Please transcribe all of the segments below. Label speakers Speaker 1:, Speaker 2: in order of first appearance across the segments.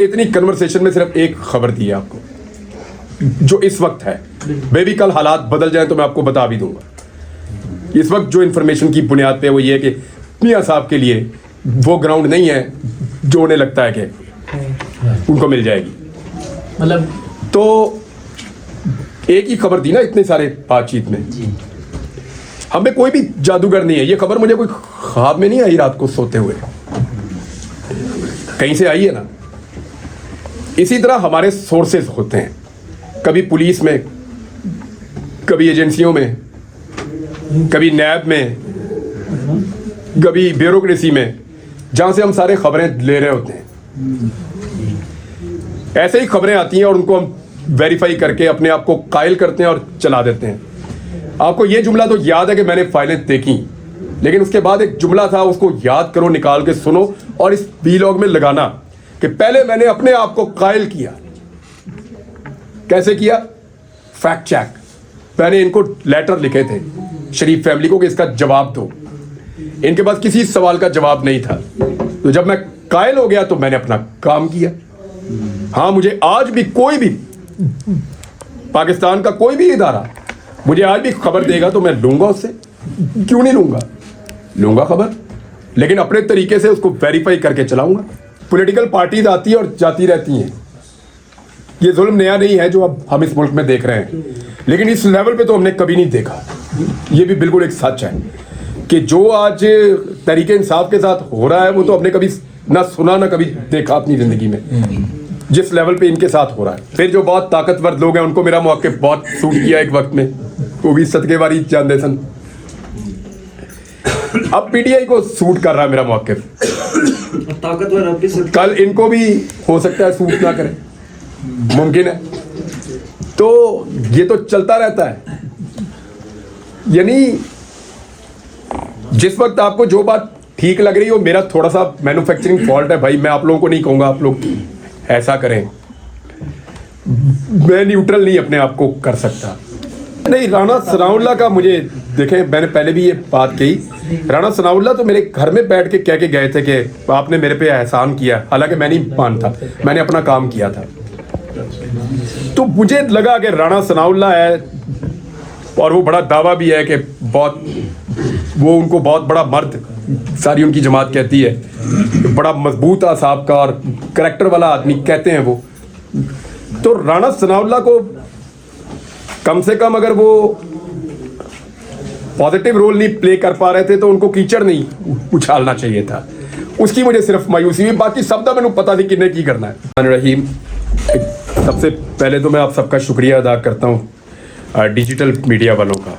Speaker 1: इतनी कन्वर्सेशन में सिर्फ एक खबर दी है आपको जो इस वक्त है। वे भी कल हालात बदल जाए तो मैं आपको बता भी दूंगा। इस वक्त जो इन्फॉर्मेशन की बुनियाद पे वो ये है कि मियां साहब के लिए वो ग्राउंड नहीं है जो उन्हें लगता है कि उनको मिल जाएगी।
Speaker 2: मतलब
Speaker 1: तो एक ही खबर दी ना इतने सारे बातचीत में। हमें कोई भी जादूगर नहीं है। ये खबर मुझे कोई ख्वाब में नहीं आई रात को सोते हुए, कहीं से आई है ना। इसी तरह हमारे सोर्सेज होते हैं, कभी पुलिस में, कभी एजेंसियों में, कभी नैब में, कभी ब्यूरोक्रेसी में, जहां से हम सारे खबरें ले रहे होते हैं। ऐसे ही खबरें आती हैं और उनको हम वेरीफाई करके अपने आप को कायल करते हैं और चला देते हैं। आपको ये जुमला तो याद है कि मैंने फाइलें देखी, लेकिन उसके बाद एक जुमला था, उसको याद करो, निकाल के सुनो और इस वीलॉग में लगाना कि पहले मैंने अपने आप को कायल किया। कैसे किया? Fact check. मैंने इनको लेटर लिखे थे शरीफ फैमिली को कि इसका जवाब दो। इनके पास किसी सवाल का जवाब नहीं था। तो जब मैं कायल हो गया तो मैंने अपना काम किया। हाँ, मुझे आज भी कोई भी पाकिस्तान का कोई भी इदारा मुझे आज भी खबर देगा तो मैं लूंगा उससे। क्यों नहीं लूंगा? लूंगा खबर, लेकिन अपने तरीके से उसको वेरीफाई करके चलाऊंगा। पॉलिटिकल पार्टीज आती है और जाती रहती हैं। ये जुल्म नया नहीं है जो अब हम इस मुल्क में देख रहे हैं, लेकिन इस लेवल पे तो हमने कभी नहीं देखा। ये भी बिल्कुल एक सच है कि जो आज तरीके इंसाफ के साथ हो रहा है वो तो हमने कभी ना सुना ना कभी देखा अपनी जिंदगी में, जिस लेवल पे इनके साथ हो रहा है। फिर जो बहुत ताकतवर लोग हैं उनको मेरा मौक़िफ़ बहुत सूट किया एक वक्त में, वो भी सदके वारी जानते सन। अब पीटीआई को सूट कर रहा है मेरा मौक़िफ़,
Speaker 2: ताकतवर अब भी
Speaker 1: कल इनको भी हो सकता है सूट ना करे, मुमकिन है। तो ये तो चलता रहता है। यानी जिस वक्त आपको जो बात ठीक लग रही हो, मेरा थोड़ा सा मैन्युफैक्चरिंग फॉल्ट है भाई, मैं आप लोगों को नहीं कहूँगा आप लोग ऐसा करें। मैं न्यूट्रल नहीं अपने आप को कर सकता। नहीं, राणा सनाउल्लाह का मुझे देखें, मैंने पहले भी ये बात कही। राणा सनाउल्लाह तो मेरे घर में बैठ के कह के गए थे कि आपने मेरे पे एहसान किया, हालांकि मैं नहीं मानता, मैंने अपना काम किया था। तो मुझे लगा कि राणा सनाउल्लाह है और वो बड़ा दावा भी है कि बहुत वो उनको बहुत बड़ा मर्द सारी उनकी जमात कहती है, बड़ा मजबूत आसाब का और करैक्टर वाला आदमी कहते हैं वो। तो राणा सनाउल्लाह को कम से कम अगर वो पॉजिटिव रोल नहीं प्ले कर पा रहे थे तो उनको कीचड़ नहीं उछालना चाहिए था। उसकी मुझे सिर्फ मायूसी हुई, बाकी सब तो मैंने पता नहीं किन्ने की करना है। रहीम, सबसे पहले तो मैं आप सबका शुक्रिया अदा करता हूँ डिजिटल मीडिया वालों का।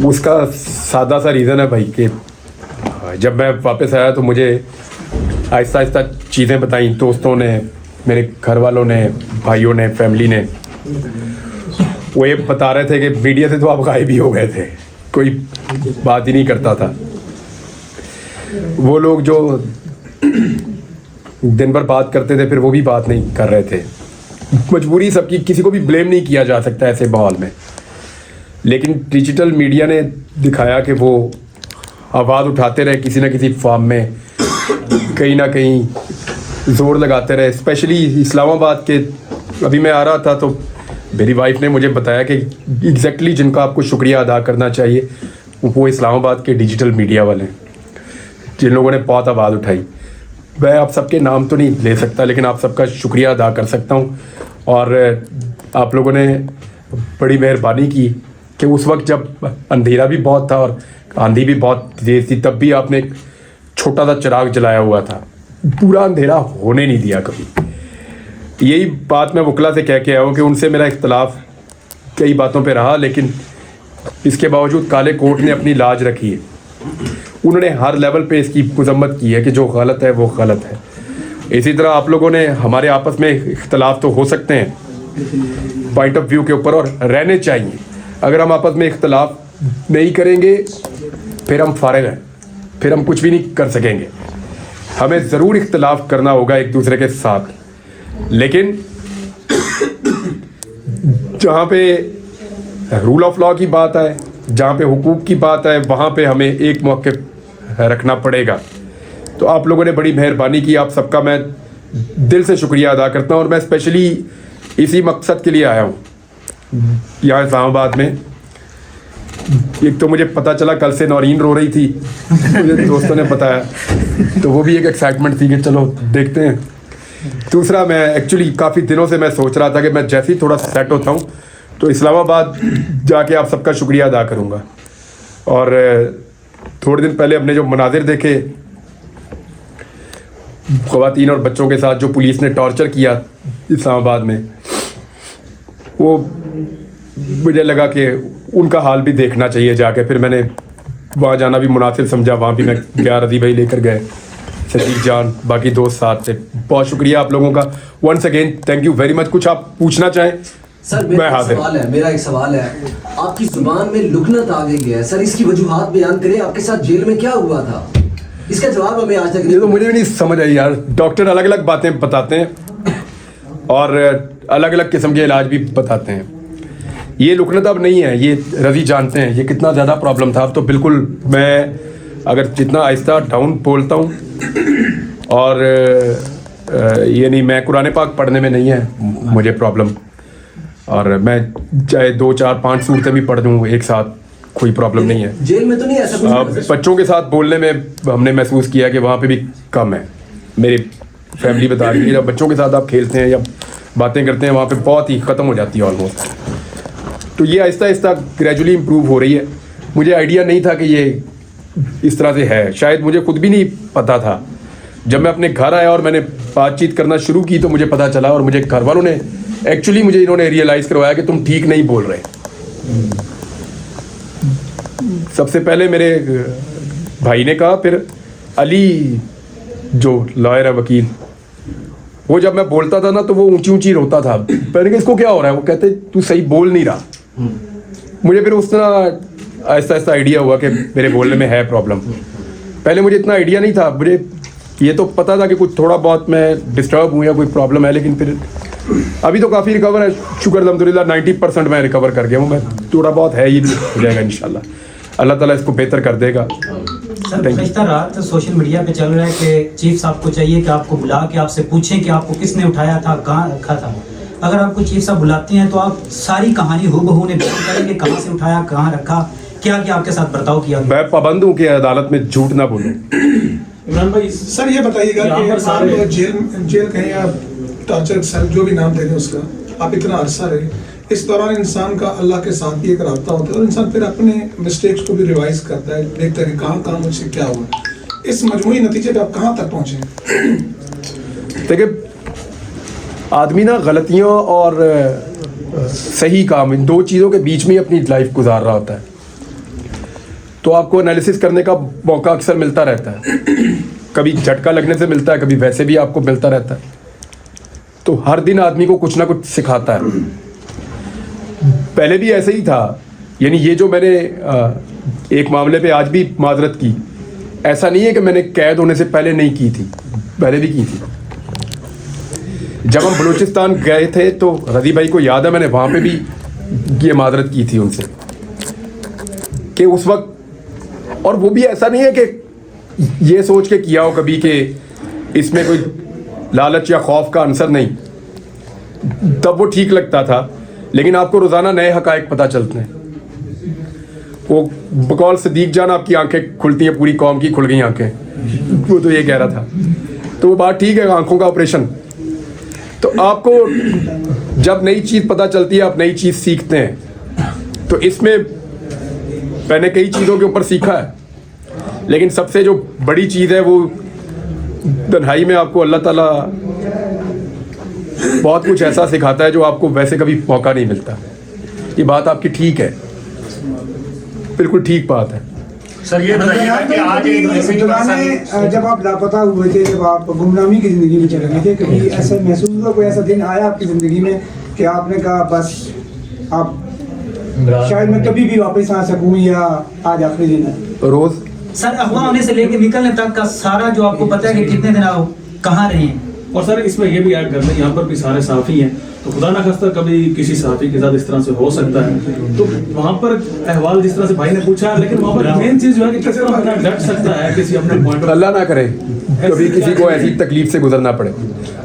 Speaker 1: उसका सादा सा रीज़न है भाई कि जब मैं वापस आया तो मुझे आहिस्ता आहिस्ता चीज़ें बताई दोस्तों ने, मेरे घर वालों ने, भाइयों ने, फैमिली ने। वो ये बता रहे थे कि मीडिया से तो आप गायब ही हो गए थे, कोई बात ही नहीं करता था। वो लोग जो दिन भर बात करते थे फिर वो भी बात नहीं कर रहे थे। मजबूरी सबकी, किसी को भी ब्लेम नहीं किया जा सकता ऐसे माहौल में। लेकिन डिजिटल मीडिया ने दिखाया कि वो आवाज़ उठाते रहे किसी न किसी फॉर्म में, कहीं ना कहीं ज़ोर लगाते रहे। स्पेशली इस्लामाबाद के, अभी मैं आ रहा था तो मेरी वाइफ ने मुझे बताया कि एग्जैक्टली जिनका आपको शुक्रिया अदा करना चाहिए वो इस्लामाबाद के डिजिटल मीडिया वाले हैं, जिन लोगों ने बहुत आवाज़ उठाई। मैं आप सबके नाम तो नहीं ले सकता, लेकिन आप सबका शुक्रिया अदा कर सकता हूँ। और आप लोगों ने बड़ी मेहरबानी की कि उस वक्त जब अंधेरा भी बहुत था और आंधी भी बहुत तेज़ थी, तब भी आपने एक छोटा सा चिराग जलाया हुआ था, पूरा अंधेरा होने नहीं दिया कभी। यही बात मैं वकला से कह के आया हूँ कि उनसे मेरा इख्तलाफ कई बातों पे रहा, लेकिन इसके बावजूद काले कोर्ट ने अपनी लाज रखी है। उन्होंने हर लेवल पे इसकी मजम्मत की है कि जो गलत है वो गलत है। इसी तरह आप लोगों ने, हमारे आपस में इख्तलाफ तो हो सकते हैं पॉइंट ऑफ व्यू के ऊपर और रहने चाहिए। अगर हम आपस में इख्तलाफ नहीं करेंगे फिर हम फारिग हैं, फिर हम कुछ भी नहीं कर सकेंगे। हमें ज़रूर इख्तलाफ करना होगा एक दूसरे के साथ, लेकिन जहाँ पे रूल ऑफ लॉ की बात है, जहाँ पे हुकूक की बात है, वहाँ पे हमें एक मौक़िफ़ रखना पड़ेगा। तो आप लोगों ने बड़ी मेहरबानी की, आप सबका मैं दिल से शुक्रिया अदा करता हूँ और मैं स्पेशली इसी मकसद के लिए आया हूँ यहाँ इस्लामाबाद में। एक तो मुझे पता चला कल से नौरीन रो रही थी, मुझे दोस्तों ने बताया, तो वो भी एक एक्साइटमेंट थी कि चलो देखते हैं। दूसरा, मैं एक्चुअली काफ़ी दिनों से मैं सोच रहा था कि मैं जैसे ही थोड़ा सेट होता हूँ तो इस्लामाबाद जाके आप सबका शुक्रिया अदा करूँगा। और थोड़े दिन पहले हमने जो मनाजिर देखे ख़वातीन और बच्चों के साथ जो पुलिस ने टॉर्चर किया इस्लामाबाद में, वो मुझे लगा कि उनका हाल भी देखना चाहिए जाके। फिर मैंने वहाँ जाना भी मुनासिब समझा, वहाँ भी मैं गया, रजी भाई लेकर गए, सदीक जान, बाकी दोस्त साथ थे। बहुत शुक्रिया आप लोगों का, once again thank you very much. कुछ आप पूछना चाहें?
Speaker 3: सर मेरा एक सवाल है, आपकी जुबान में लुकनत आ गई है सर, इसकी वजूहात बयान करें। आपके साथ जेल में क्या हुआ था, इसका जवाब हमें आज तक
Speaker 1: ये तो मुझे भी नहीं समझ आई यार। डॉक्टर अलग अलग बातें बताते हैं और अलग अलग किस्म के इलाज भी बताते हैं। ये लुकनत अब नहीं है, ये रवि जानते हैं ये कितना ज़्यादा प्रॉब्लम था। अब तो बिल्कुल मैं अगर जितना आहिस्ता डाउन बोलता हूँ, और ये नहीं, मैं कुरान पाक पढ़ने में नहीं है मुझे प्रॉब्लम, और मैं चाहे 2, 4, 5 सूरतें भी पढ़ दूँ एक साथ, कोई प्रॉब्लम नहीं है।
Speaker 3: जेल में तो नहीं ऐसा कुछ?
Speaker 1: बच्चों के साथ बोलने में हमने महसूस किया कि वहाँ पे भी कम है। मेरी फैमिली बता रही है जब बच्चों के साथ आप खेलते हैं या बातें करते हैं वहाँ पे बहुत ही ख़त्म हो जाती है ऑलमोस्ट। तो ये आहिस्ता आहिस्ता ग्रेजुअली इम्प्रूव हो रही है। मुझे आइडिया नहीं था कि ये इस तरह से है, शायद मुझे खुद भी नहीं पता था। जब मैं अपने घर आया और मैंने बातचीत करना शुरू की तो मुझे पता चला, और मुझे घर वालों ने एक्चुअली मुझे इन्होंने रियलाइज़ करवाया कि तुम ठीक नहीं बोल रहे। सबसे पहले मेरे भाई ने कहा, फिर अली जो लॉयर है, वकील, वो जब मैं बोलता था ना तो वो ऊंची ऊंची रोता था। मैंने कहा इसको क्या हो रहा है? वो कहते तू सही बोल नहीं रहा। मुझे फिर उस तरह आहिस्ता आहिस्ता आइडिया हुआ कि मेरे बोलने में है प्रॉब्लम। पहले मुझे इतना आइडिया नहीं था, मुझे ये तो पता था कि कुछ थोड़ा बहुत मैं डिस्टर्ब हूँ या कोई प्रॉब्लम है, लेकिन फिर अभी तो काफ़ी रिकवर है, शुक्र अल्हम्दुलिल्लाह 90% मैं रिकवर कर गया हूँ। मैं थोड़ा बहुत है, ये भी हो जाएगा इंशाल्लाह, अल्लाह ताला इसको बेहतर कर देगा।
Speaker 4: सर गुज़श्ता रात सोशल मीडिया पे चल रहा है कि चीफ साहब को चाहिए कि आपको बुला के आपसे पूछें कि आपको किसने उठाया था, कहाँ रखा था। अगर आपको चीफ साहब बुलाते हैं तो आप सारी कहानी हूबहू ने बयान करें कि कहाँ से उठाया, कहाँ रखा, क्या क्या आपके साथ बर्ताव किया।
Speaker 1: मैं पाबंद हूँ कि अदालत में झूठ ना बोलूँ।
Speaker 2: इमरान भाई,
Speaker 5: सर ये बताइएगा कि आप जेल कहें या टॉर्चर सेल, जो भी नाम दे दें उसका, आप इतना अरसा रहे, इस दौरान इंसान का अल्लाह के साथ भी एक राब्ता होता है और इंसान फिर अपने मिस्टेक्स को भी रिवाइज करता है, देखता है कि कहाँ मुझसे क्या हुआ। इस मजमूई नतीजे पे आप कहाँ तक पहुँचे?
Speaker 1: देखिए, आदमी ना गलतियों और सही काम, इन दो चीज़ों के बीच में ही अपनी लाइफ गुजार रहा होता है। तो आपको एनालिसिस करने का मौका अक्सर मिलता रहता है, कभी झटका लगने से मिलता है, कभी वैसे भी आपको मिलता रहता है। तो हर दिन आदमी को कुछ ना कुछ सिखाता है। पहले भी ऐसे ही था, यानी ये जो मैंने एक मामले पे आज भी माजरत की, ऐसा नहीं है कि मैंने कैद होने से पहले नहीं की थी, पहले भी की थी। जब हम बलूचिस्तान गए थे तो रजी भाई को याद है, मैंने वहाँ पे भी ये माजरत की थी उनसे कि उस वक्त, और वो भी ऐसा नहीं है कि ये सोच के किया हो कभी कि इसमें कोई लालच या खौफ का अंसर नहीं, तब वो ठीक लगता था। लेकिन आपको रोज़ाना नए हकायक पता चलते हैं। वो बकौल सदीक जान, आपकी आंखें खुलती हैं, पूरी कौम की खुल गई आंखें, वो तो ये कह रहा था। तो वो बात ठीक है, आंखों का ऑपरेशन। तो आपको जब नई चीज़ पता चलती है, आप नई चीज़ सीखते हैं। तो इसमें मैंने कई चीज़ों के ऊपर सीखा है, लेकिन सबसे जो बड़ी चीज़ है वो तन्हाई में आपको अल्लाह ताला बहुत कुछ ऐसा सिखाता है जो आपको वैसे कभी मौका नहीं मिलता। ये बात आपकी ठीक है, बिल्कुल ठीक बात है।
Speaker 6: सर ये बताइएगा कि आज एक
Speaker 7: जब आप लापता हुए थे, जब आप गुमनामी की ज़िंदगी में चले गए थे, कभी ऐसा महसूस हुआ, कोई ऐसा दिन आया आपकी ज़िंदगी में कि आपने कहा बस आप शायद मैं कभी भी वापस आ सकूं, या आज आखिरी दिन है?
Speaker 1: रोज़
Speaker 4: सर अगवा होने से लेकर निकलने तक का सारा जो आपको पता है कि कितने दिन आप कहाँ रहे हैं,
Speaker 8: और सर इसमें ये भी ऐड कर लें, यहाँ पर भी सारे साफ़ी हैं, तो खुदा ना खास्ता कभी किसी साफ़ी के साथ इस तरह से हो सकता है, तो वहाँ पर अहवाल जिस तरह से भाई ने पूछा, लेकिन वहाँ पर मेन चीज़ जो है कि किस तरह बंदा डट सकता है किसी अपने पॉइंट।
Speaker 1: अल्लाह ना करे कभी किसी को ऐसी तकलीफ से गुजरना पड़े,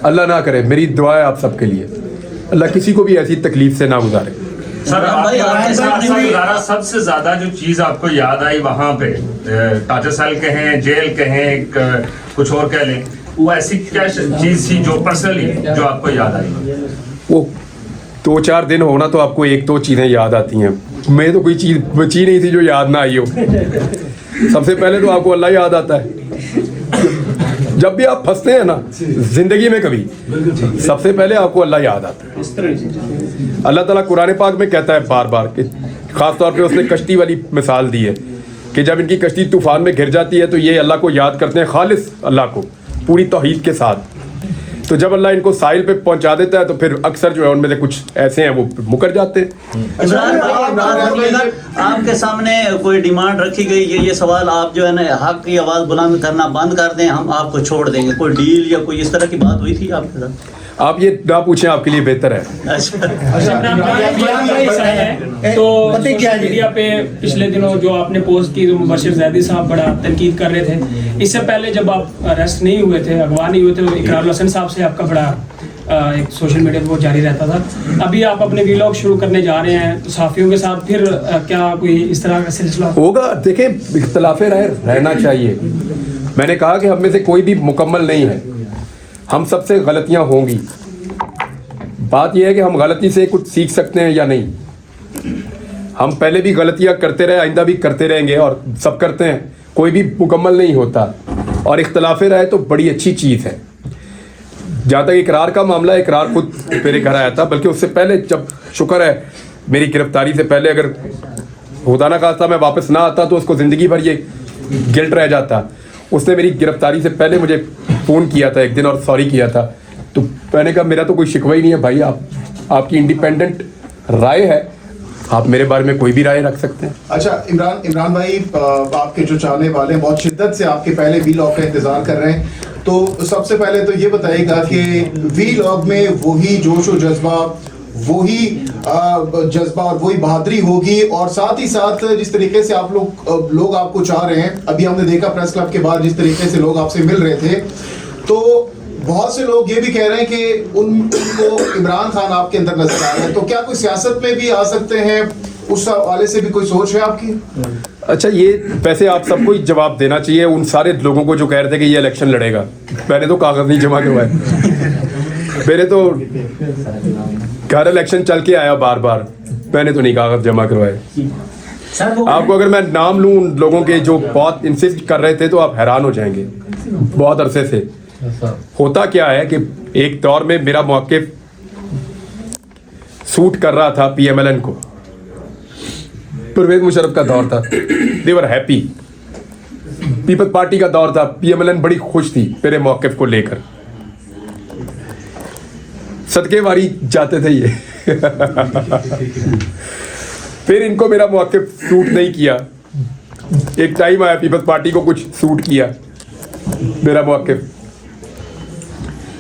Speaker 1: अल्लाह ना करे। मेरी दुआ है आप सबके लिए, अल्लाह किसी को भी ऐसी तकलीफ से ना गुजारे।
Speaker 6: सर सबसे ज्यादा जो चीज आपको याद आई वहाँ पे, टाटर सेल कहें, जेल कहें, कुछ और कह लें, वो ऐसी क्या चीज थी जो पर्सनली जो आपको याद आई?
Speaker 1: वो 2-4 दिन होना तो आपको 1-2 चीज़ें याद आती हैं, मैं तो कोई चीज़ बची नहीं थी जो याद ना आई हो। सबसे पहले तो आपको अल्लाह याद आता है। जब भी आप फंसते हैं ना जिंदगी में कभी, सबसे पहले आपको अल्लाह याद आता है। अल्लाह ताला कुरान पाक में कहता है बार बार कि खास तौर पे उसने कश्ती वाली मिसाल दी है कि जब इनकी कश्ती तूफान में घिर जाती है तो ये अल्लाह को याद करते हैं, खालिस अल्लाह को पूरी तौहीद के साथ। तो जब अल्लाह इनको साहिल पे पहुंचा देता है तो फिर अक्सर जो है उनमें से कुछ ऐसे हैं वो मुकर जाते हैं।
Speaker 9: इमरान भाई, आपके सामने कोई डिमांड रखी गई है, ये सवाल आप जो है ना हक की आवाज़ बुलंद करना बंद कर दें, हम आपको छोड़ देंगे, कोई डील या कोई इस तरह की बात हुई थी आपके साथ?
Speaker 1: आप ये ना पूछें, आपके लिए बेहतर है।
Speaker 2: तो सोशल मीडिया पे पिछले दिनों जो आपने पोस्ट की, तो मुबशिर जैदी साहब बड़ा तनकीद कर रहे थे। इससे पहले जब आप अरेस्ट नहीं हुए थे, अगवा नहीं हुए थे, तो इकरारुल हसन साहब से आपका बड़ा एक सोशल मीडिया पे वो जारी रहता था। अभी आप अपने व्लॉग शुरू करने जा रहे हैं, तो साफियों के साथ फिर क्या कोई इस तरह का सिलसिला
Speaker 1: होगा? देखिए, इख्तलाफे रहना चाहिए। मैंने कहा कि हम में से कोई भी मुकम्मल नहीं है, हम सबसे गलतियां होंगी। बात यह है कि हम गलती से कुछ सीख सकते हैं या नहीं। हम पहले भी गलतियां करते रहे, आइंदा भी करते रहेंगे और सब करते हैं, कोई भी मुकम्मल नहीं होता। और इख्तलाफे रहे तो बड़ी अच्छी चीज़ है। जहाँ तक इकरार का मामला है, इकरार खुद मेरे घर आया था, बल्कि उससे पहले, जब शुक्र है मेरी गिरफ्तारी से पहले अगर खुदा ना खास्ता मैं वापस ना आता तो उसको ज़िंदगी भर ये गिल्ट रह जाता। उसने मेरी गिरफ्तारी से पहले मुझे फ़ोन किया था एक दिन और सॉरी किया था। तो मैंने कहा मेरा तो कोई शिकवा ही नहीं है भाई, आपकी इंडिपेंडेंट राय है, आप मेरे बारे में कोई भी राय रख सकते हैं।
Speaker 10: अच्छा इमरान भाई, आपके जो चाहने वाले हैं बहुत शिद्दत से आपके पहले वीलॉग का इंतजार कर रहे हैं, तो सबसे पहले तो ये बताइएगा कि वीलॉग में वही जोश और जज्बा, वही जज्बा और वही बहादुरी होगी, और साथ ही साथ जिस तरीके से आप लोग आपको चाह रहे हैं, अभी हमने देखा प्रेस क्लब के बाद जिस तरीके से लोग आपसे मिल रहे थे, तो बहुत से लोग ये भी कह रहे हैं कि उनको इमरान खान आपके अंदर नजर आ रहे हैं, तो क्या कोई सियासत में भी आ सकते हैं? उस हवाले से भी कोई सोच है आपकी?
Speaker 1: अच्छा, ये वैसे आप सबको ही जवाब देना चाहिए उन सारे लोगों को जो कह रहे थे कि ये इलेक्शन लड़ेगा। मैंने तो कागज नहीं जमा करवाए, मेरे तो घर इलेक्शन चल के आया बार बार, मैंने तो नहीं कागज जमा करवाए। आपको अगर मैं नाम लूं उन लोगों के जो बहुत इंसिस्ट कर रहे थे तो आप हैरान हो जाएंगे। बहुत अरसे से होता क्या है कि एक दौर में मेरा मौक़िफ़ सूट कर रहा था PMLN को, परवेज मुशर्रफ का दौर था, दे वर हैप्पी। पीपल्स पार्टी का दौर था, PMLN बड़ी खुश थी मेरे मौक़िफ़ को लेकर, सदके वारी जाते थे ये। फिर इनको मेरा मौक़िफ़ सूट नहीं किया, एक टाइम आया पीपल्स पार्टी को कुछ सूट किया मेरा मौक़िफ़,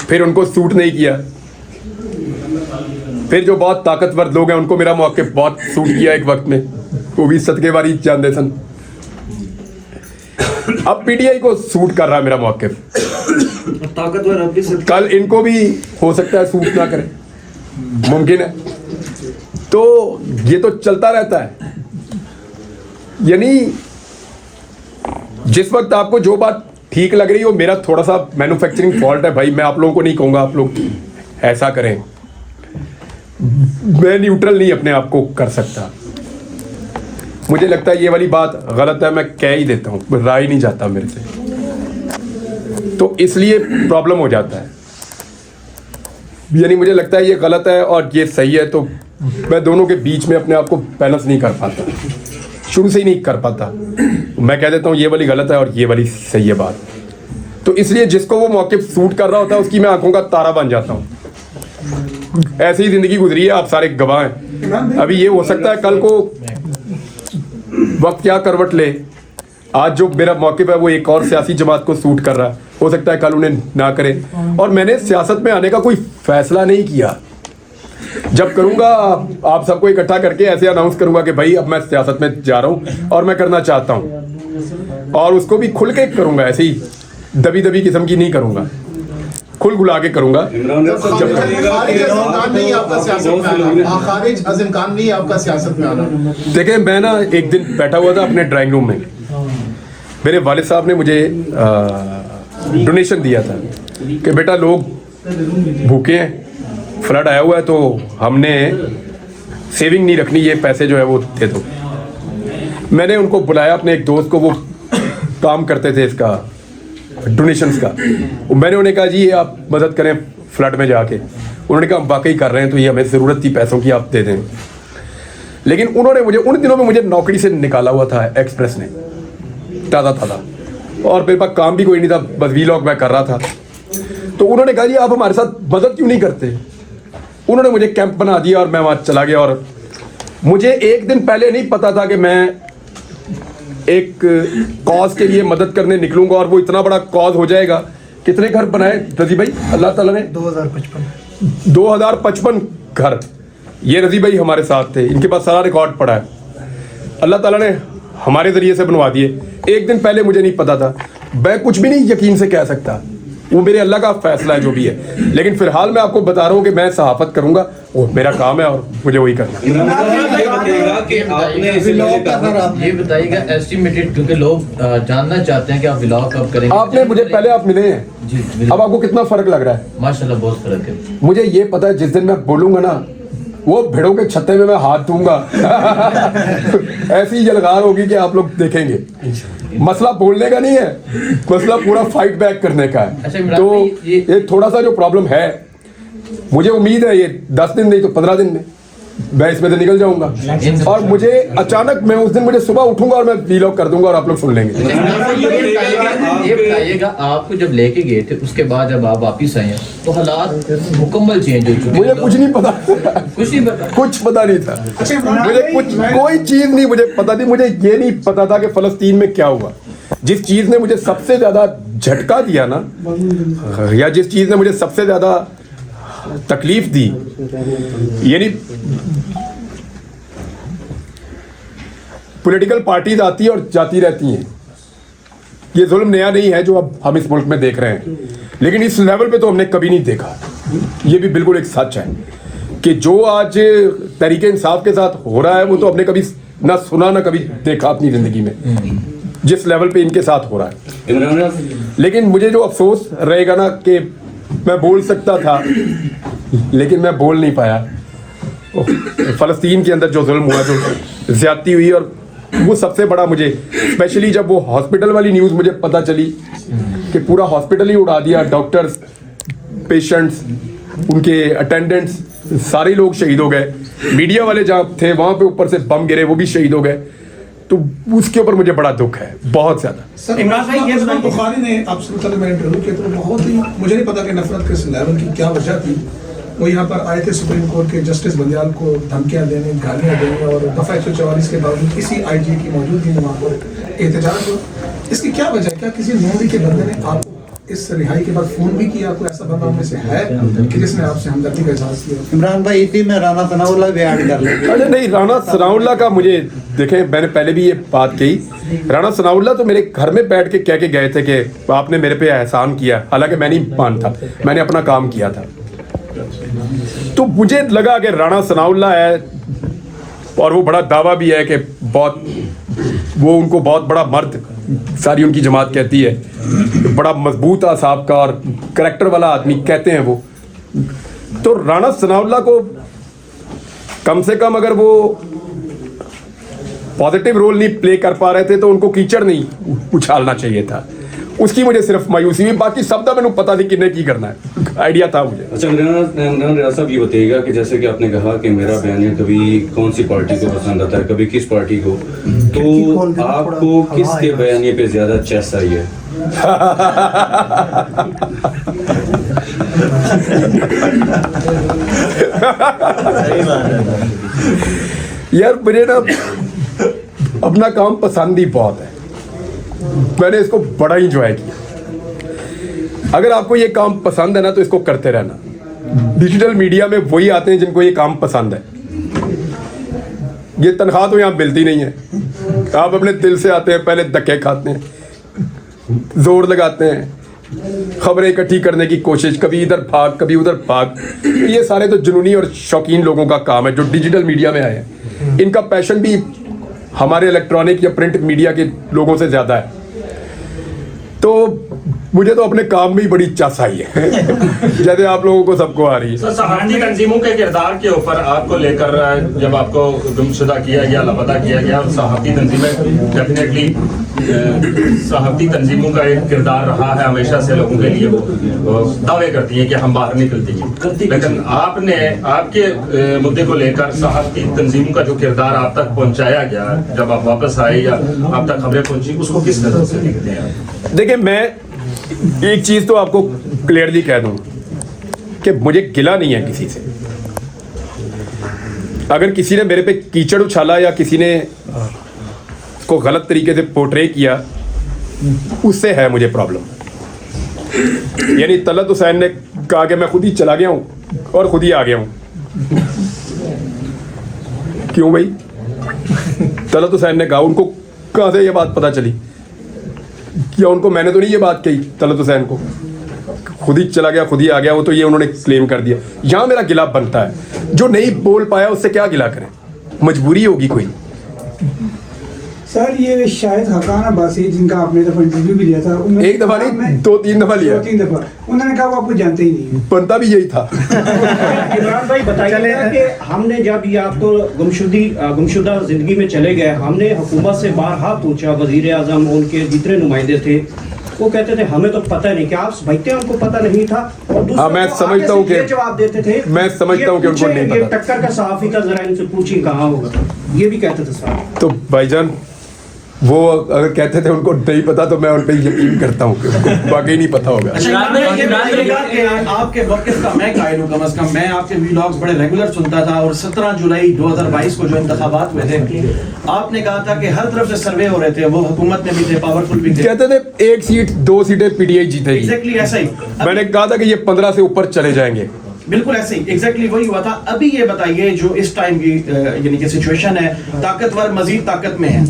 Speaker 1: फिर उनको सूट नहीं किया। फिर जो बहुत ताकतवर लोग हैं उनको मेरा मौक़िफ़ बहुत सूट किया एक वक्त में, वो भी सदके वारी जानते सन। अब PTI को सूट कर रहा है मेरा मौक़िफ़,
Speaker 2: ताकतवर अब भी
Speaker 1: कल इनको भी हो सकता है सूट ना करे, मुमकिन है। तो ये तो चलता रहता है। यानी जिस वक्त आपको जो बात ठीक लग रही हो, मेरा थोड़ा सा मैन्युफैक्चरिंग फॉल्ट है भाई, मैं आप लोगों को नहीं कहूँगा आप लोग ऐसा करें, मैं न्यूट्रल नहीं अपने आप को कर सकता। मुझे लगता है ये वाली बात गलत है, मैं कह ही देता हूँ, राय नहीं जाता मेरे से, तो इसलिए प्रॉब्लम हो जाता है। यानी मुझे लगता है ये गलत है और ये सही है, तो मैं दोनों के बीच में अपने आप को बैलेंस नहीं कर पाता, शुरू से ही नहीं कर पाता। मैं कह देता हूँ ये वाली गलत है और ये वाली सही है बात, तो इसलिए जिसको वो मौक़िफ़ सूट कर रहा होता है उसकी मैं आंखों का तारा बन जाता हूँ। ऐसी ही ज़िंदगी गुजरी है, आप सारे गवाह हैं। अभी ये हो सकता है कल को वक्त क्या करवट ले, आज जो मेरा मौक़िफ़ है वो एक और सियासी जमात को सूट कर रहा है, हो सकता है कल उन्हें ना करे। और मैंने सियासत में आने का कोई फैसला नहीं किया। जब करूंगा आप सबको इकट्ठा करके ऐसे अनाउंस करूंगा कि भाई अब मैं सियासत में जा रहा हूं और मैं करना चाहता हूं, और उसको भी खुल के करूंगा, ऐसे ही दबी दबी किस्म की नहीं करूंगा, खुल गुला के करूंगा। देखिए मैं ना एक दिन बैठा हुआ था अपने ड्राइंग रूम में, मेरे वालिद साहब ने मुझे डोनेशन दिया था कि बेटा लोग भूखे हैं, फ्लड आया हुआ है, तो हमने सेविंग नहीं रखनी, ये पैसे जो है वो दे दो। मैंने उनको बुलाया, अपने एक दोस्त को, वो काम करते थे इसका डोनेशंस का। मैंने उन्हें कहा जी ये आप मदद करें फ्लड में जाके। उन्होंने कहा हम वाकई कर रहे हैं, तो ये हमें ज़रूरत थी पैसों की, आप दे दें। लेकिन उन्होंने मुझे उन दिनों में मुझे नौकरी से निकाला हुआ था एक्सप्रेस ने, ताज़ा ताज़ा, और मेरे पास काम भी कोई नहीं था, बस वीलॉग मैं कर रहा था। तो उन्होंने कहा जी आप हमारे साथ मदद क्यों नहीं करते। उन्होंने मुझे कैंप बना दिया और मैं वहाँ चला गया। और मुझे एक दिन पहले नहीं पता था कि मैं एक कॉज के लिए मदद करने निकलूंगा और वो इतना बड़ा कॉज हो जाएगा। कितने घर बनाए रजी भाई अल्लाह ताला ने? 2055 घर। ये रजी भाई हमारे साथ थे, इनके पास सारा रिकॉर्ड पड़ा है, अल्लाह ताला ने हमारे ज़रिए से बनवा दिए। एक दिन पहले मुझे नहीं पता था, मैं कुछ भी नहीं यकीन से कह सकता, वो मेरे अल्लाह का फैसला है जो भी है। लेकिन फिलहाल मैं आपको बता रहा हूँ कि मैं सहाफ़त करूँगा, वो मेरा काम है और मुझे वही करना है।
Speaker 11: ये बताइएगा एस्टिमेटेड, क्योंकि लोग जानना चाहते हैं कि आप व्लॉग कब करेंगे।
Speaker 1: आपने मुझे पहले आप मिले हैं जी, अब आपको कितना फ़र्क लग रहा है?
Speaker 11: माशाल्लाह बहुत फ़र्क है।
Speaker 1: मुझे ये पता है जिस दिन मैं बोलूँगा ना, वो भेड़ों के छत्ते में मैं हाथ दूंगा ऐसी यलगार होगी कि आप लोग देखेंगे। मसला बोलने का नहीं है, मसला पूरा फाइट बैक करने का है।
Speaker 11: अच्छा,
Speaker 1: तो ये थोड़ा सा जो प्रॉब्लम है, मुझे उम्मीद है ये 10 दिन नहीं तो 15 दिन में मैं इसमें से निकल जाऊंगा। और मुझे अचानक मैं उस दिन मुझे सुबह उठूंगा और मैं वीलॉग कर दूंगा और आप लोग सुन लेंगे।
Speaker 11: ये बताइएगा आपको जब लेके गए थे उसके बाद जब आप वापिस आए हैं तो हालात मुकम्मल चेंज हो चुके।
Speaker 1: मुझे कुछ नहीं पता,
Speaker 11: कुछ नहीं पता,
Speaker 1: कुछ पता नहीं था मुझे, कुछ कोई चीज नहीं मुझे पता थी। मुझे ये नहीं पता था कि फलस्तीन में क्या हुआ। जिस चीज ने मुझे सबसे ज्यादा झटका दिया ना, या जिस चीज ने मुझे सबसे ज्यादा तकलीफ दी, यानी पॉलिटिकल पार्टीज आती है और जाती रहती हैं। ये जुल्म नया नहीं है जो अब हम इस मुल्क में देख रहे हैं, लेकिन इस लेवल पे तो हमने कभी नहीं देखा। ये भी बिल्कुल एक सच है कि जो आज तहरीके इंसाफ के साथ हो रहा है वो तो हमने कभी ना सुना ना कभी देखा अपनी जिंदगी में, जिस लेवल पे इनके साथ हो रहा है। लेकिन मुझे जो अफसोस रहेगा ना कि मैं बोल सकता था लेकिन मैं बोल नहीं पाया। फ़लस्तीन के अंदर जो जुल्म हुआ, जो ज़्यादती हुई, और वो सबसे बड़ा मुझे, स्पेशली जब वो हॉस्पिटल वाली न्यूज़ मुझे पता चली कि पूरा हॉस्पिटल ही उड़ा दिया, डॉक्टर्स, पेशेंट्स, उनके अटेंडेंट्स, सारे लोग शहीद हो गए। मीडिया वाले जहाँ थे वहाँ पे ऊपर से बम गिरे, वो भी शहीद हो गए। तो उसके ऊपर मुझे बड़ा दुख है, बहुत ज्यादा।
Speaker 5: इमरान भाई, ये बुखारी ने आपसे मतलब मैं इंटरव्यू किया तो बहुत ही, मुझे नहीं पता कि नफरत किस लेवल की क्या वजह थी। वो यहाँ पर आए थे सुप्रीम कोर्ट के जस्टिस बंदियाल को धमकियाँ देने, गालियाँ देने, और दफ़ा 144 के बावजूद किसी IG की मौजूदगी में वहाँ पर एहतजाज हुआ। इसकी क्या वजह है? क्या किसी नौकरी के बंदे ने आपको इस रिहाई के बाद फोन भी किया? कोई ऐसा बंदा में से है कि जिसने आपसे हमदर्दी का एहसास किया?
Speaker 12: इमरान भाई, इसी में राना सनाउल्लाह भी ऐड कर लेंगे।
Speaker 1: अरे नहीं, राना सनाउल्लाह का मुझे देखें, मैंने पहले भी ये बात कही, राना सनाउल्लाह तो मेरे घर में बैठ के कह के गए थे कि आपने मेरे पे एहसान किया, हालांकि मैं नहीं मानता, मैंने अपना काम किया था। तो मुझे लगा कि राना सनाउल्लाह है और वो बड़ा दावा भी है कि बहुत, वो उनको बहुत बड़ा मर्द सारी उनकी जमात कहती है, बड़ा मजबूत आसाब का और करैक्टर वाला आदमी कहते हैं वो। तो राना सनाउल्लाह को कम से कम अगर वो पॉजिटिव रोल नहीं प्ले कर पा रहे थे तो उनको कीचड़ नहीं उछालना चाहिए था। उसकी मुझे सिर्फ मायूसी हुई, बाकी सब दा मैंने पता थी किन्ने की करना है, आइडिया था मुझे।
Speaker 13: अच्छा इमरान रियाज साहब, ये बताइएगा कि जैसे कि आपने कहा कि मेरा बयान कभी कौन सी पार्टी को पसंद आता है, कभी किस पार्टी को, तो आपको किसके बयानिए पे ज्यादा चेस आई है?
Speaker 1: यार मुझे ना अपना काम पसंद ही बहुत है, मैंने इसको बड़ा इंजॉय किया। अगर आपको ये काम पसंद है ना तो इसको करते रहना। डिजिटल मीडिया में वही आते हैं जिनको ये काम पसंद है। ये तनख्वाह तो यहाँ मिलती नहीं है, आप अपने दिल से आते हैं, पहले धक्के खाते हैं, जोर लगाते हैं, खबरें इकट्ठी करने की कोशिश, कभी इधर भाग कभी उधर भाग। ये सारे तो जुनूनी और शौकीन लोगों का काम है जो डिजिटल मीडिया में आए हैं। इनका पैशन भी हमारे इलेक्ट्रॉनिक या प्रिंट मीडिया के लोगों से ज़्यादा है। तो मुझे तो अपने काम में ही बड़ी चस आई है जैसे आप लोगों को सबको आ रही है।
Speaker 6: सर, सहाफ़ती तंजीमों के किरदार के ऊपर आपको लेकर जब आपको गुमशुदा किया गया, लापता किया गया, सहाफ़ती तंजीमें डेफिनेटली सहाफ़ती तंजीमों का एक किरदार रहा है हमेशा से लोगों के लिए। वो दावे करती हैं कि हम बाहर निकलती हैं, लेकिन आपने आपके मुद्दे को लेकर सहाफ़ती तंजीमों का जो किरदार आप तक पहुँचाया गया जब आप वापस आए या आप तक खबरें पहुँची, उसको किस तरह से देखते हैं?
Speaker 1: देखिए, मैं एक चीज तो आपको क्लियरली कह दूं कि मुझे गिला नहीं है किसी से। अगर किसी ने मेरे पे कीचड़ उछाला या किसी ने को गलत तरीके से पोर्ट्रे किया, उससे है मुझे प्रॉब्लम। यानी तलत हुसैन ने कहा कि मैं खुद ही चला गया हूं और खुद ही आ गया हूं। क्यों भाई? तलत हुसैन ने कहा, उनको कहां से ये बात पता चली? या उनको मैंने तो नहीं ये बात कही तलत हुसैन को, खुद ही चला गया खुद ही आ गया, वो तो ये उन्होंने क्लेम कर दिया। यहाँ मेरा गिला बनता है, जो नहीं बोल पाया उससे क्या गिला करें, मजबूरी होगी कोई।
Speaker 7: सर, ये शायद हकान अब्बासी जिनका आपने दफा इंटरव्यू भी लिया था,
Speaker 1: एक दफा नहीं 2-3 दफा लिया,
Speaker 7: 2-3 दफा उन्होंने कहा वो आपको जानते ही नहीं है।
Speaker 1: बनता भी यही था।
Speaker 14: इमरान भाई बताइए कि हमने जब ये आपको गुमशुदा जिंदगी में चले गए, हमने हुकूमत से बारहा पूछा, वजीर आजम उनके जितने नुमाइंदे थे वो कहते थे हमें तो पता नहीं, क्या आप समझते हैं उनको पता नहीं था? और दूसरा
Speaker 1: मैं समझता हूँ कि
Speaker 14: जवाब देते थे,
Speaker 1: मैं समझता हूँ कि उनको नहीं पता।
Speaker 14: टक्कर का सहाफी का जरा इनसे पूछिए कहाँ होगा, ये भी कहते थे साहब।
Speaker 1: तो भाईजान, वो अगर कहते थे उनको नहीं पता तो मैं उन पर यकीन करता हूँ कि उनको वाकई नहीं पता होगा।
Speaker 15: आपके वक्त का मैं कायल हूँ, कम अज कम मैं आपके व्लॉग्स बड़े रेगुलर सुनता था। और 17 जुलाई 2022 को जो इंतखाबात हुए थे, आपने कहा था कि हर तरफ से सर्वे हो रहे थे, वो हुकूमत में भी थे, पावरफुल भी थे,
Speaker 1: कहते थे 1 सीट 2 सीटें पीटीआई जीतेगी।
Speaker 15: एग्जैक्टली ऐसा ही
Speaker 1: मैंने कहा था कि ये 15 से ऊपर चले जाएंगे।
Speaker 15: बिल्कुल ऐसे ही एग्जैक्टली वही हुआ था। अभी ये बताइए, जो इस टाइम की यानी कि सिचुएशन है, ताकतवर मजीद ताकत में है,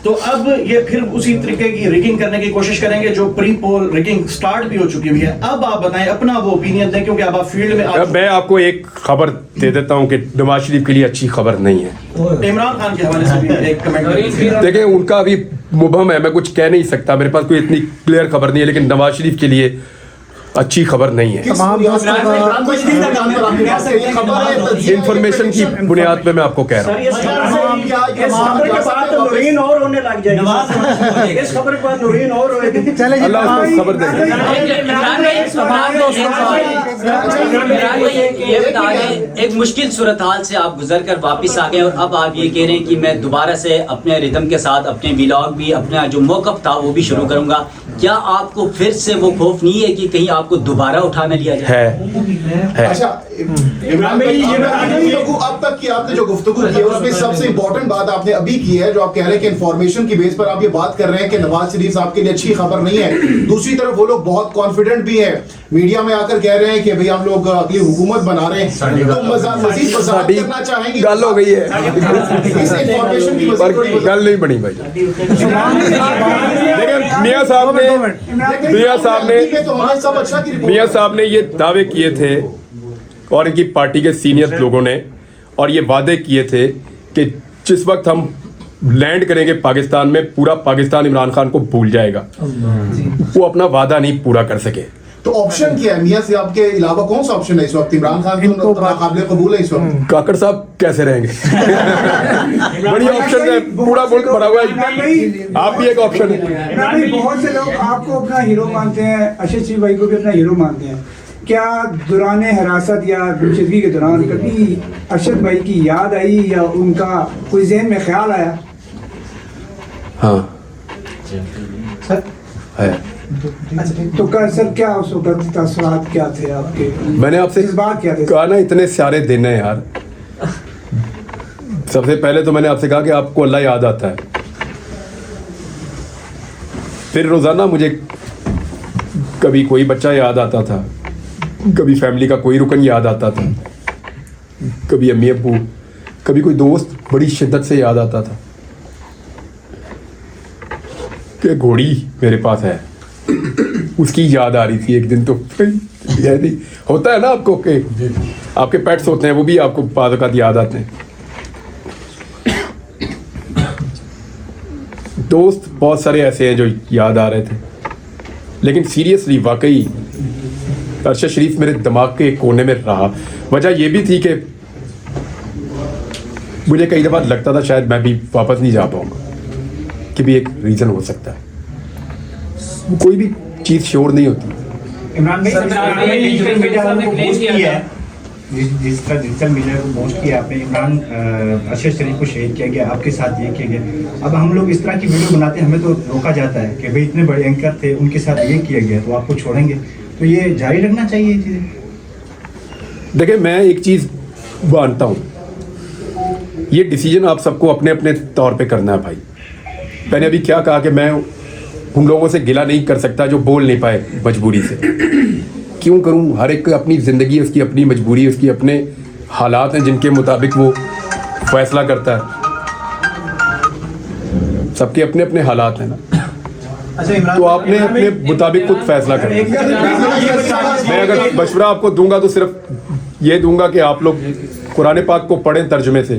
Speaker 15: तो अब ये फिर उसी तरीके की रिगिंग करने की कोशिश करेंगे जो प्री पोल रिगिंग स्टार्ट भी हो चुकी हुई है। अब आप बताएं, अपना वो ओपिनियन दें, क्योंकि अब आप फील्ड में
Speaker 1: मैं आपको एक खबर दे देता हूं कि नवाज शरीफ के लिए अच्छी खबर नहीं है।
Speaker 15: इमरान खान के हवाले से भी एक कमेंट
Speaker 1: देखिए, उनका अभी मुबहम है, मैं कुछ कह नहीं सकता, मेरे पास कोई इतनी क्लियर खबर नहीं है, लेकिन नवाज शरीफ के लिए अच्छी खबर नहीं है। इंफॉर्मेशन की बुनियाद पे मैं आपको कह रहा हूँ। अल्लाह उसको खबर देगा।
Speaker 16: एक मुश्किल सूरत हाल से आप गुजर कर वापिस आ गए और अब आप ये कह रहे हैं कि मैं दोबारा से अपने रिदम के साथ अपने व्लॉग भी, अपना जो मौक़िफ़ था वो भी शुरू करूंगा। क्या आपको फिर से वो खौफ नहीं है कि कहीं आपको दोबारा उठा न लिया जाए?
Speaker 10: है। अच्छा, इमरान भाई, अब तक की आपने जो गुफ्तगू की है उसमें सबसे इंपॉर्टेंट बात आपने अभी की है, जो आप कह रहे हैं कि इंफॉर्मेशन की बेस पर आप ये बात कर रहे हैं कि नवाज शरीफ साहब के लिए अच्छी खबर नहीं है। दूसरी तरफ वो लोग बहुत कॉन्फिडेंट भी है, मीडिया में आकर कह रहे हैं कि भाई हम लोग अगली हुकूमत बना रहे हैं, तो मजीद वजाहत करना चाहेंगे।
Speaker 1: गल हो गई है, गल नहीं बनी भाई। देखिए, मियां साहब ने ये दावे किए थे और इनकी पार्टी के सीनियर लोगों ने, और ये वादे किए थे कि जिस वक्त हम लैंड करेंगे पाकिस्तान में, पूरा पाकिस्तान इमरान खान को भूल जाएगा। वो अपना वादा नहीं पूरा कर सके।
Speaker 10: तो ऑप्शन क्या है मियां साहब के अलावा? कौन सा ऑप्शन है इस वक्त? इमरान खान को काबिल कबूल है इस वक्त?
Speaker 1: काकड़ साहब कैसे रहेंगे? बड़ी ऑप्शन है, पूरा मुल्क भरा हुआ है, आप भी एक ऑप्शन है।
Speaker 7: बहुत से लोग आपको अपना हीरो मानते हैं, अरशद शरीफ भाई को भी अपना हीरो मानते हैं। क्या दौरान हिरासत या गुमशुदगी के दौरान कभी अरशद भाई की याद आई या उनका कोई ज़हन में ख्याल आया?
Speaker 1: हाँ
Speaker 7: सर है। तो सर, क्या उस वक्त तसव्वुरात क्या थे आपके?
Speaker 1: मैंने आपसे कहा ना, इतने सारे दिन हैं यार। सबसे पहले तो मैंने आपसे कहा कि आपको अल्लाह याद आता है, फिर रोज़ाना मुझे कभी कोई बच्चा याद आता था, कभी फैमिली का कोई रुकन याद आता था, कभी अम्मी अब्बू, कभी कोई दोस्त बड़ी शिद्दत से याद आता था कि घोड़ी मेरे पास है, उसकी याद आ रही थी एक दिन। तो नहीं होता है ना आपको कि आपके पेट्स होते हैं, वो भी आपको बाद वक़्त याद आते हैं। दोस्त बहुत सारे ऐसे हैं जो याद आ रहे थे, लेकिन सीरियसली वाकई अरशद शरीफ मेरे दिमाग के एक कोने में रहा। वजह यह भी थी कि मुझे कई दफ़ा लगता था शायद मैं भी वापस नहीं जा पाऊंगा, कि भी एक रीज़न हो सकता है। कोई भी चीज़ श्योर नहीं होती।
Speaker 4: इमरान भाई डिजिटल मीडिया वालों को पोस्ट किया है, जिस तरह डिजिटल मीडिया को पोस्ट किया आपने, इमरान अरशद शरीफ को शहीद किया गया, आपके साथ ये किया गया। अब हम लोग इस तरह की वीडियो बनाते हैं, हमें तो रोका जाता है कि भाई इतने बड़े एंकर थे, उनके साथ ये किया गया, तो आपको छोड़ेंगे? तो ये जारी रखना चाहिए चीज़ें।
Speaker 1: देखिए, मैं एक चीज़ मानता हूँ, ये डिसीजन आप सबको अपने अपने तौर पे करना है भाई। मैंने अभी क्या कहा कि मैं उन लोगों से गिला नहीं कर सकता जो बोल नहीं पाए मजबूरी से। क्यों करूं? हर एक अपनी ज़िंदगी, उसकी अपनी मजबूरी, उसकी अपने हालात हैं जिनके मुताबिक वो फैसला करता है। सबके अपने अपने हालात हैं ना, तो आपने अपने मुताबिक खुद फैसला करना। मैं अगर मशवरा आपको दूंगा तो सिर्फ ये दूंगा कि आप लोग कुरान पाक को पढ़ें तर्जुमे से।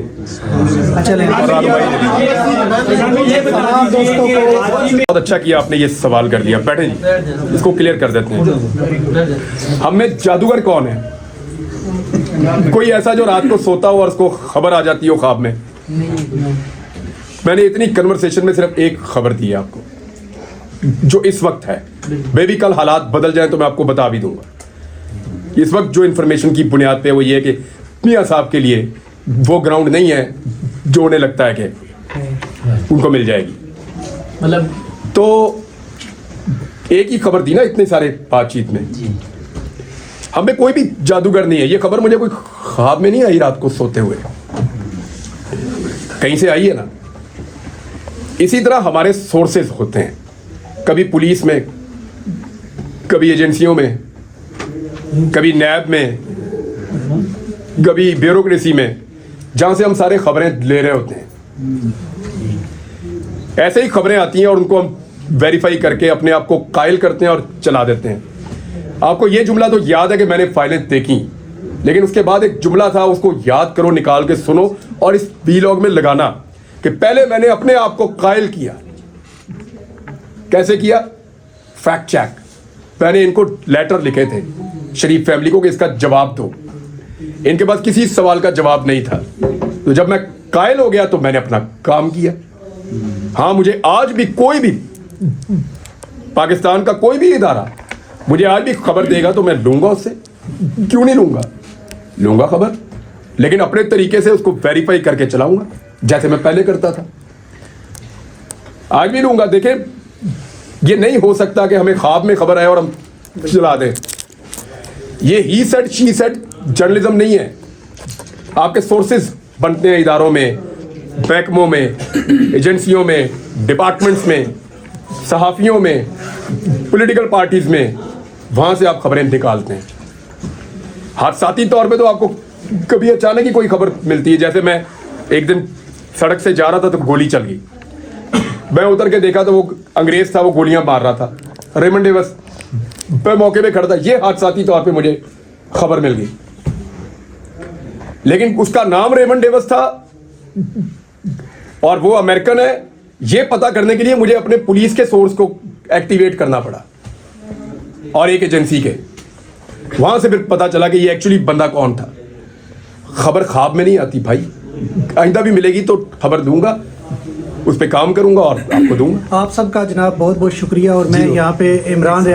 Speaker 1: बहुत अच्छा किया आपने ये सवाल कर लिया। बैठे जी, इसको क्लियर कर देते हैं। हम में जादूगर कौन है? कोई ऐसा जो रात को सोता हो और उसको खबर आ जाती हो ख्वाब में? मैंने इतनी कन्वर्सेशन में सिर्फ एक खबर दी है आपको, जो इस वक्त है। मे भी कल हालात बदल जाए तो मैं आपको बता भी दूंगा। इस वक्त जो इन्फॉर्मेशन की बुनियाद पे वो ये है कि मियां साहब के लिए वो ग्राउंड नहीं है जो उन्हें लगता है कि उनको मिल जाएगी।
Speaker 2: मतलब
Speaker 1: तो एक ही खबर दी ना इतने सारे बातचीत में। हमें कोई भी जादूगर नहीं है। ये खबर मुझे कोई ख्वाब में नहीं आई रात को सोते हुए, कहीं से आई है ना। इसी तरह हमारे सोर्सेज होते हैं, कभी पुलिस में, कभी एजेंसियों में, कभी नैब में, कभी ब्यूरोक्रेसी में, जहां से हम सारे खबरें ले रहे होते हैं। ऐसे ही खबरें आती हैं और उनको हम वेरीफाई करके अपने आप को कायल करते हैं और चला देते हैं। आपको ये जुमला तो याद है कि मैंने फाइलें देखी, लेकिन उसके बाद एक जुमला था, उसको याद करो, निकाल के सुनो और इस वीलॉग में लगाना कि पहले मैंने अपने आप को कायल किया। कैसे किया? Fact check. मैंने इनको लेटर लिखे थे शरीफ फैमिली को कि इसका जवाब दो। इनके पास किसी सवाल का जवाब नहीं था। तो जब मैं कायल हो गया तो मैंने अपना काम किया। हाँ, मुझे आज भी कोई भी पाकिस्तान का कोई भी इदारा मुझे आज भी खबर देगा तो मैं लूंगा उससे। क्यों नहीं लूंगा? लूंगा खबर, लेकिन अपने तरीके से उसको वेरीफाई करके चलाऊंगा, जैसे मैं पहले करता था। आज भी लूंगा। देखें, ये नहीं हो सकता कि हमें ख्वाब में खबर आए और हम चला दें। ये he said she said journalism नहीं है। आपके सोर्सेज बनते हैं इदारों में, महकमों में, एजेंसियों में, डिपार्टमेंट्स में, सहाफ़ियों में, पॉलिटिकल पार्टीज में। वहां से आप खबरें निकालते हैं। हादसाती तौर पे तो आपको कभी अचानक ही कोई खबर मिलती है। जैसे मैं एक दिन सड़क से जा रहा था तो गोली चल गई। मैं उतर के देखा तो वो अंग्रेज था, वो गोलियां मार रहा था। रेमंड डेविस मैं मौके पे खड़ा था। ये हादसाती तौर पे मुझे खबर मिल गई, लेकिन उसका नाम रेमंड डेविस था और वो अमेरिकन है। ये पता करने के लिए मुझे अपने पुलिस के सोर्स को एक्टिवेट करना पड़ा और एक एजेंसी के। वहां से फिर पता चला कि ये एक्चुअली बंदा कौन था। खबर ख्वाब में नहीं आती भाई। आइंदा भी मिलेगी तो खबर दूंगा, उस पर काम करूंगा और आपको दूंगा।
Speaker 17: आप सबका जनाब बहुत बहुत शुक्रिया। और मैं यहाँ पे इमरान